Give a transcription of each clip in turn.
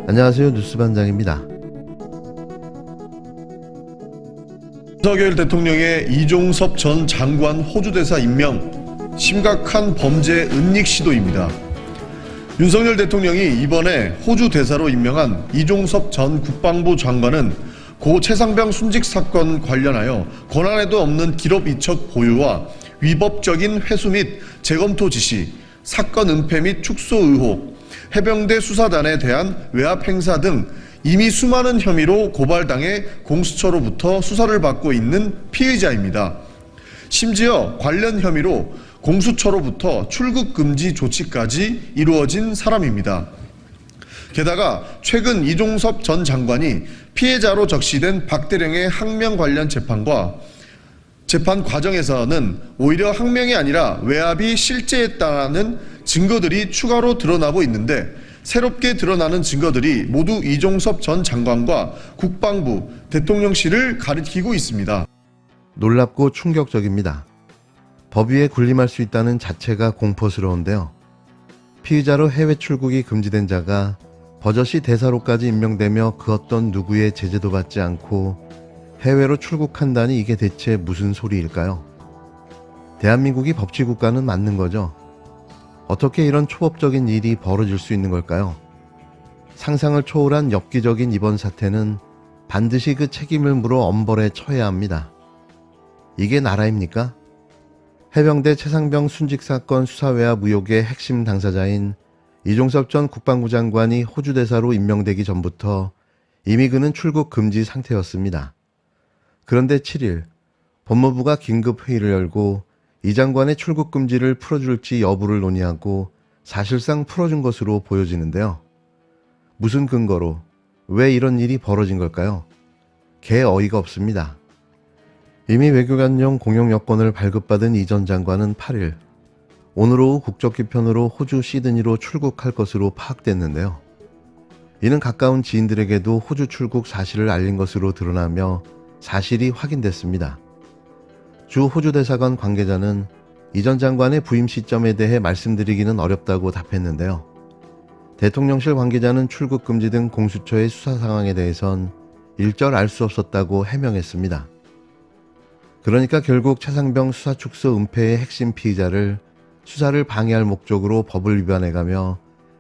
안녕하세요. 뉴스반장입니다. 윤석열 대통령의 이종섭 전 장관 호주 대사 임명, 심각한 범죄 은닉 시도입니다. 윤석열 대통령이 이번에 호주 대사로 임명한 이종섭 전 국방부 장관은 고 최상병 순직 사건 관련하여 권한에도 없는 기록 이첩 보유와 위법적인 회수 및 재검토 지시, 사건 은폐 및 축소 의혹, 해병대 수사단에 대한 외압 행사 등 이미 수많은 혐의로 고발당해 공수처로부터 수사를 받고 있는 피의자입니다. 심지어 관련 혐의로 공수처로부터 출국 금지 조치까지 이루어진 사람입니다. 게다가 최근 이종섭 전 장관이 피해자로 적시된 박대령의 항명 관련 재판과 재판 과정에서는 오히려 항명이 아니라 외압이 실제했다는 증거들이 추가로 드러나고 있는데, 새롭게 드러나는 증거들이 모두 이종섭 전 장관과 국방부, 대통령실을 가리키고 있습니다. 놀랍고 충격적입니다. 법 위에 군림할 수 있다는 자체가 공포스러운데요. 피의자로 해외 출국이 금지된 자가 버젓이 대사로까지 임명되며 그 어떤 누구의 제재도 받지 않고 해외로 출국한다니 이게 대체 무슨 소리일까요? 대한민국이 법치국가는 맞는 거죠. 어떻게 이런 초법적인 일이 벌어질 수 있는 걸까요? 상상을 초월한 엽기적인 이번 사태는 반드시 그 책임을 물어 엄벌에 처해야 합니다. 이게 나라입니까? 해병대 최상병 순직 사건 수사 외압 의혹의 핵심 당사자인 이종섭 전 국방부 장관이 호주 대사로 임명되기 전부터 이미 그는 출국 금지 상태였습니다. 그런데 7일 법무부가 긴급 회의를 열고 이 장관의 출국 금지를 풀어줄지 여부를 논의하고 사실상 풀어준 것으로 보여지는데요. 무슨 근거로, 왜 이런 일이 벌어진 걸까요? 개 어이가 없습니다. 이미 외교관용 공용 여권을 발급받은 이 전 장관은 8일 오늘 오후 국적기편으로 호주 시드니로 출국할 것으로 파악됐는데요. 이는 가까운 지인들에게도 호주 출국 사실을 알린 것으로 드러나며 사실이 확인됐습니다. 주 호주 대사관 관계자는 이 전 장관의 부임 시점에 대해 말씀드리기는 어렵다고 답했는데요. 대통령실 관계자는 출국 금지 등 공수처의 수사 상황에 대해선 일절 알 수 없었다고 해명했습니다. 그러니까 결국 최상병 수사 축소 은폐의 핵심 피의자를 수사를 방해할 목적으로 법을 위반해가며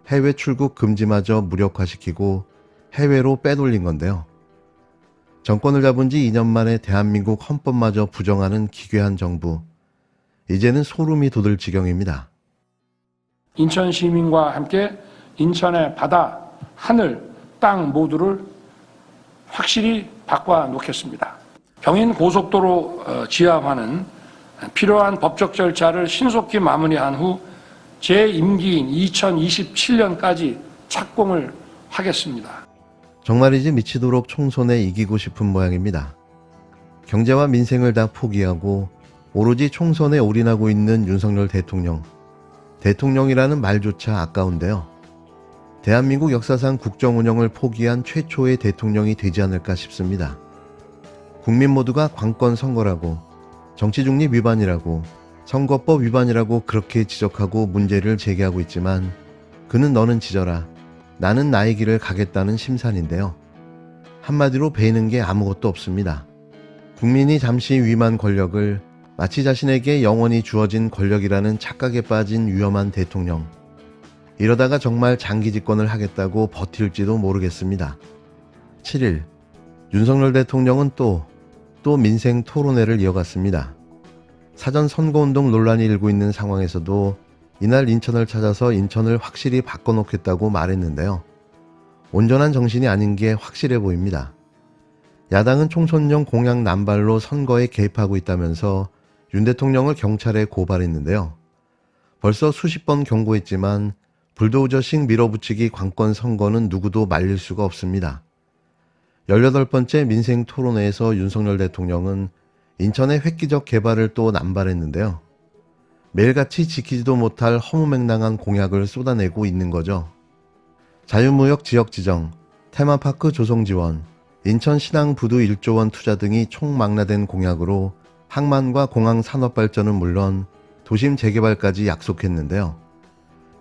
해외 출국 금지마저 무력화시키고 해외로 빼돌린 건데요. 정권을 잡은 지 2년 만에 대한민국 헌법마저 부정하는 기괴한 정부. 이제는 소름이 돋을 지경입니다. 인천 시민과 함께 인천의 바다, 하늘, 땅 모두를 확실히 바꿔놓겠습니다. 경인 고속도로 지하화는 필요한 법적 절차를 신속히 마무리한 후 제 임기인 2027년까지 착공을 하겠습니다. 정말이지 미치도록 총선에 이기고 싶은 모양입니다. 경제와 민생을 다 포기하고 오로지 총선에 올인하고 있는 윤석열 대통령. 대통령이라는 말조차 아까운데요. 대한민국 역사상 국정 운영을 포기한 최초의 대통령이 되지 않을까 싶습니다. 국민 모두가 관권 선거라고, 정치 중립 위반이라고, 선거법 위반이라고 그렇게 지적하고 문제를 제기하고 있지만 그는 너는 지져라, 나는 나의 길을 가겠다는 심산인데요. 한마디로 베이는 게 아무것도 없습니다. 국민이 잠시 위임한 권력을 마치 자신에게 영원히 주어진 권력이라는 착각에 빠진 위험한 대통령. 이러다가 정말 장기 집권을 하겠다고 버틸지도 모르겠습니다. 7일 윤석열 대통령은 또 민생 토론회를 이어갔습니다. 사전 선거운동 논란이 일고 있는 상황에서도 이날 인천을 찾아서 인천을 확실히 바꿔놓겠다고 말했는데요. 온전한 정신이 아닌 게 확실해 보입니다. 야당은 총선용 공약 남발로 선거에 개입하고 있다면서 윤 대통령을 경찰에 고발했는데요. 벌써 수십 번 경고했지만 불도저식 밀어붙이기 관건 선거는 누구도 말릴 수가 없습니다. 18번째 민생 토론회에서 윤석열 대통령은 인천의 획기적 개발을 또 남발했는데요. 매일같이 지키지도 못할 허무맹랑한 공약을 쏟아내고 있는 거죠. 자유무역 지역 지정, 테마파크 조성 지원, 인천 신항부두 1조 원 투자 등이 총망라된 공약으로 항만과 공항 산업 발전은 물론 도심 재개발까지 약속했는데요.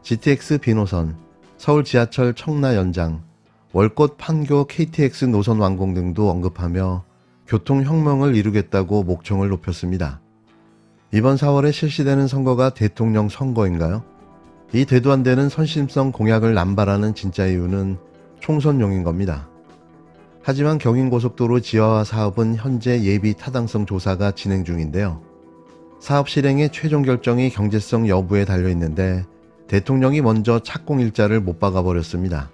GTX 비노선, 서울 지하철 청라 연장, 월곶 판교 KTX 노선 완공 등도 언급하며 교통혁명을 이루겠다고 목청을 높였습니다. 이번 4월에 실시되는 선거가 대통령 선거인가요? 이 되도 안 되는 선심성 공약을 남발하는 진짜 이유는 총선용인 겁니다. 하지만 경인고속도로 지하화 사업은 현재 예비 타당성 조사가 진행 중인데요. 사업 실행의 최종 결정이 경제성 여부에 달려있는데 대통령이 먼저 착공일자를 못 박아버렸습니다.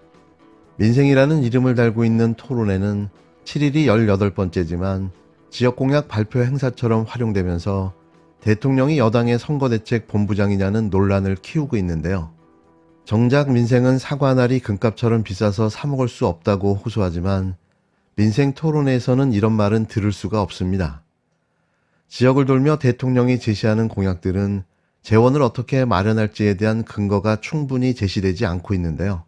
민생이라는 이름을 달고 있는 토론회는 7일이 18번째지만 지역공약 발표 행사처럼 활용되면서 대통령이 여당의 선거대책 본부장이냐는 논란을 키우고 있는데요. 정작 민생은 사과날이 금값처럼 비싸서 사 먹을 수 없다고 호소하지만 민생 토론회에서는 이런 말은 들을 수가 없습니다. 지역을 돌며 대통령이 제시하는 공약들은 재원을 어떻게 마련할지에 대한 근거가 충분히 제시되지 않고 있는데요.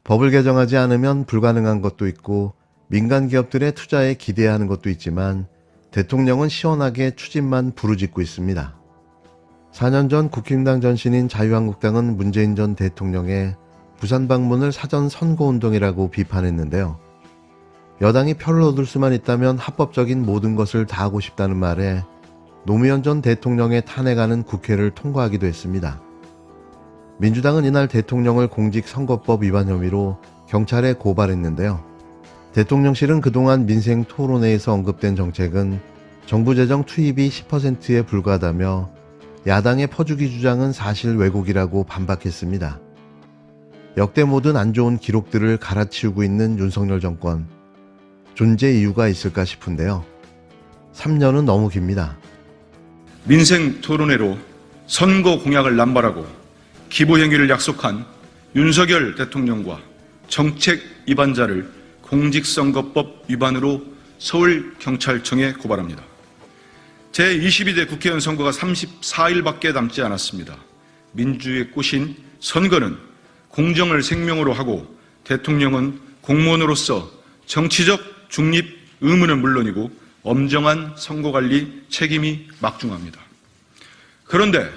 법을 개정하지 않으면 불가능한 것도 있고 민간 기업들의 투자에 기대야 하는 것도 있지만 대통령은 시원하게 추진만 부르짖고 있습니다. 4년 전 국힘당 전신인 자유한국당은 문재인 전 대통령의 부산 방문을 사전 선거운동이라고 비판했는데요. 여당이 표를 얻을 수만 있다면 합법적인 모든 것을 다 하고 싶다는 말에 노무현 전 대통령의 탄핵안은 국회를 통과하기도 했습니다. 민주당은 이날 대통령을 공직선거법 위반 혐의로 경찰에 고발했는데요. 대통령실은 그동안 민생 토론회에서 언급된 정책은 정부 재정 투입이 10%에 불과하다며 야당의 퍼주기 주장은 사실 왜곡이라고 반박했습니다. 역대 모든 안 좋은 기록들을 갈아치우고 있는 윤석열 정권. 존재 이유가 있을까 싶은데요. 3년은 너무 깁니다. 민생 토론회로 선거 공약을 남발하고 기부 행위를 약속한 윤석열 대통령과 정책 위반자를 공직선거법 위반으로 서울경찰청에 고발합니다. 제22대 국회의원 선거가 34일밖에 남지 않았습니다. 민주의 꽃인 선거는 공정을 생명으로 하고 대통령은 공무원으로서 정치적 중립 의무는 물론이고 엄정한 선거관리 책임이 막중합니다. 그런데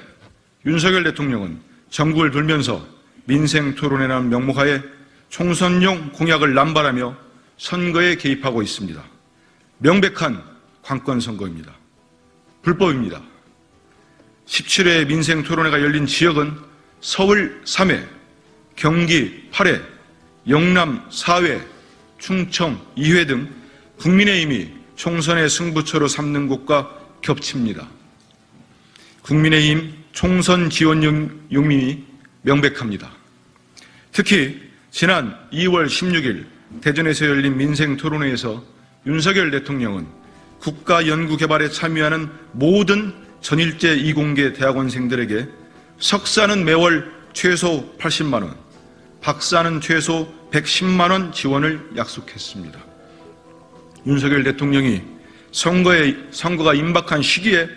윤석열 대통령은 전국을 돌면서 민생토론회라는 명목하에 총선용 공약을 남발하며 선거에 개입하고 있습니다. 명백한 관건선거입니다. 불법입니다. 17회 민생토론회가 열린 지역은 서울 3회, 경기 8회, 영남 4회, 충청 2회 등 국민의힘이 총선의 승부처로 삼는 곳과 겹칩니다. 국민의힘 총선 지원 용민이 명백합니다. 특히 지난 2월 16일 대전에서 열린 민생토론회에서 윤석열 대통령은 국가연구개발에 참여하는 모든 전일제 이공계 대학원생들에게 석사는 매월 최소 80만 원, 박사는 최소 110만 원 지원을 약속했습니다. 윤석열 대통령이 선거가 임박한 시기에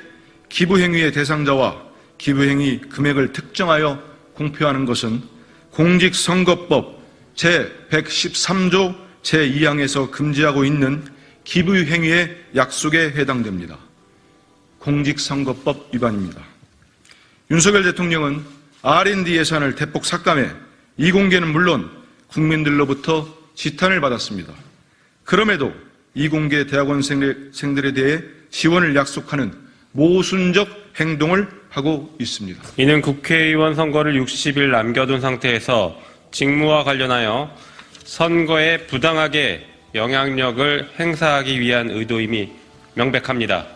기부행위의 대상자와 기부행위 금액을 특정하여 공표하는 것은 공직선거법 제113조 제2항에서 금지하고 있는 기부행위의 약속에 해당됩니다. 공직선거법 위반입니다. 윤석열 대통령은 R&D 예산을 대폭 삭감해 이공계는 물론 국민들로부터 지탄을 받았습니다. 그럼에도 이공계 대학원생들에 대해 지원을 약속하는 모순적 행동을 하고 있습니다. 이는 국회의원 선거를 60일 남겨둔 상태에서 직무와 관련하여 선거에 부당하게 영향력을 행사하기 위한 의도임이 명백합니다.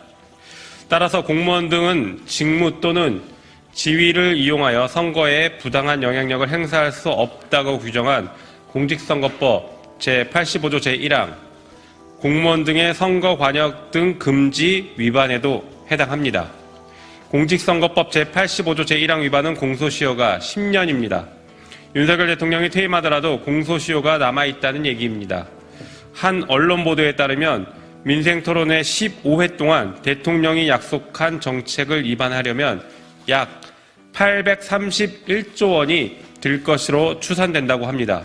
따라서 공무원 등은 직무 또는 지위를 이용하여 선거에 부당한 영향력을 행사할 수 없다고 규정한 공직선거법 제85조 제1항 공무원 등의 선거 관여 등 금지 위반에도 해당합니다. 공직선거법 제85조 제1항 위반은 공소시효가 10년입니다. 윤석열 대통령이 퇴임하더라도 공소시효가 남아있다는 얘기입니다. 한 언론 보도에 따르면 민생토론회 15회 동안 대통령이 약속한 정책을 위반하려면 약 831조 원이 들 것으로 추산된다고 합니다.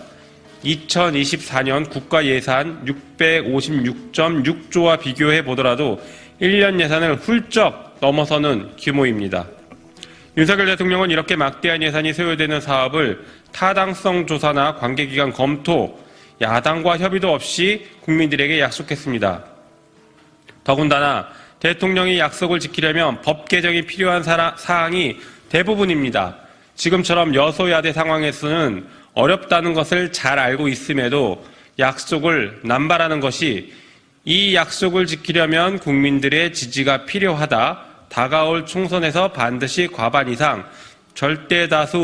2024년 국가예산 656.6조와 비교해 보더라도 1년 예산을 훌쩍 넘어서는 규모입니다. 윤석열 대통령은 이렇게 막대한 예산이 소요되는 사업을 타당성 조사나 관계기관 검토, 야당과 협의도 없이 국민들에게 약속했습니다. 더군다나 대통령이 약속을 지키려면 법 개정이 필요한 사항이 대부분입니다. 지금처럼 여소야대 상황에서는 어렵다는 것을 잘 알고 있음에도 약속을 남발하는 것이 이 약속을 지키려면 국민들의 지지가 필요하다. 다가올 총선에서 반드시 과반 이상 절대 다수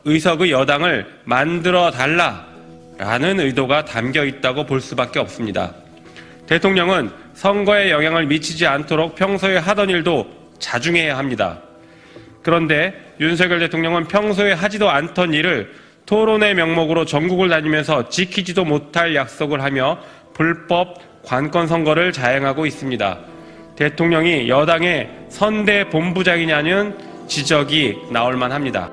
의석의 여당을 만들어 달라라는 의도가 담겨 있다고 볼 수밖에 없습니다. 대통령은 선거에 영향을 미치지 않도록 평소에 하던 일도 자중해야 합니다. 그런데 윤석열 대통령은 평소에 하지도 않던 일을 토론의 명목으로 전국을 다니면서 지키지도 못할 약속을 하며 불법 관권 선거를 자행하고 있습니다. 대통령이 여당의 선대 본부장이냐는 지적이 나올 만합니다.